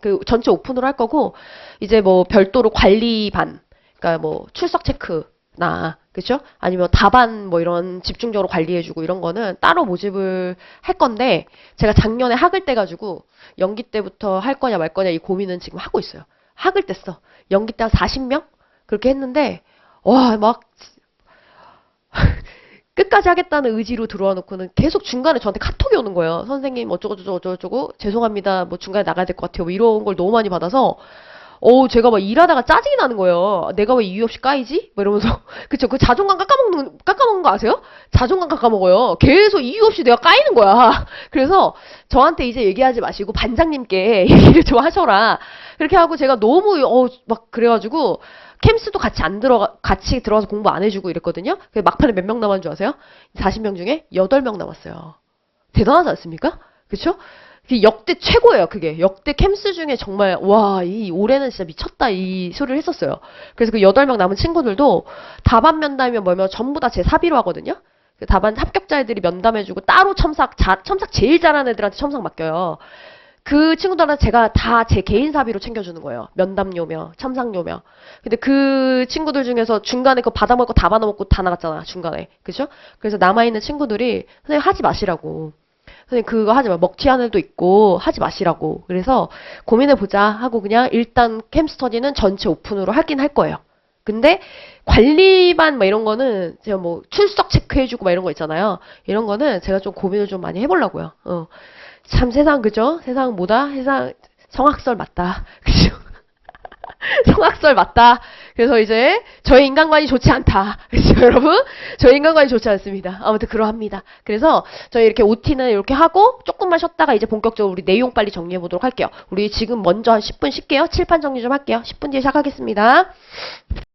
그 전체 오픈으로 할 거고 이제 뭐 별도로 관리반 그러니까 뭐 출석 체크나 그죠? 아니면 다반 뭐 이런 집중적으로 관리해주고 이런 거는 따로 모집을 할 건데 제가 작년에 학을 때 가지고 연기 때부터 할 거냐 말 거냐 이 고민은 지금 하고 있어요. 학을 뗐어. 연기 때 한 40명 그렇게 했는데 와 막 끝까지 하겠다는 의지로 들어와 놓고는 계속 중간에 저한테 카톡이 오는 거예요. 선생님 어쩌고저쩌고 어쩌고저쩌고 죄송합니다. 뭐 중간에 나가야 될 것 같아요. 뭐 이런 걸 너무 많이 받아서 제가 막 일하다가 짜증이 나는 거예요. 내가 왜 이유 없이 까이지? 뭐 이러면서 그쵸? 그 자존감 깎아먹는 거 아세요? 자존감 깎아먹어요. 계속 이유 없이 내가 까이는 거야. 그래서 저한테 이제 얘기하지 마시고 반장님께 얘기를 좀 하셔라. 그렇게 하고 제가 너무 막 그래가지고 캠스도 같이 들어가서 공부 안 해주고 이랬거든요. 막판에 몇 명 남은 줄 아세요? 40명 중에 8명 남았어요. 대단하지 않습니까? 그쵸? 역대 최고예요, 그게. 역대 캠스 중에 정말, 와, 이 올해는 진짜 미쳤다, 이 소리를 했었어요. 그래서 그 8명 남은 친구들도 다반 면담이면 뭐면 전부 다 제 사비로 하거든요? 그 다반 합격자애들이 면담해주고 따로 첨삭 제일 잘하는 애들한테 첨삭 맡겨요. 그 친구들한테 제가 다 제 개인 사비로 챙겨주는 거예요. 면담료며, 첨삭료며. 근데 그 친구들 중에서 중간에 그거 받아먹고 다 받아먹고 다 나갔잖아, 중간에. 그죠? 그래서 남아있는 친구들이, 선생님 하지 마시라고. 선생님 그거 하지 마. 먹튀 하는 애도 있고 하지 마시라고. 그래서 고민해보자 하고 그냥 일단 캠스터디는 전체 오픈으로 하긴 할 거예요. 근데 관리반 뭐 이런 거는 제가 뭐 출석 체크해주고 막 이런 거 있잖아요. 이런 거는 제가 좀 고민을 좀 많이 해보려고요. 참 세상 그죠? 세상 뭐다? 세상 성악설 맞다. 그죠? 성악설 맞다. 그래서 이제 저의 인간관이 좋지 않다. 그렇죠, 여러분? 저의 인간관이 좋지 않습니다. 아무튼 그러합니다. 그래서 저희 이렇게 OT는 이렇게 하고 조금만 쉬었다가 이제 본격적으로 우리 내용 빨리 정리해 보도록 할게요. 우리 지금 먼저 한 10분 쉴게요. 칠판 정리 좀 할게요. 10분 뒤에 시작하겠습니다.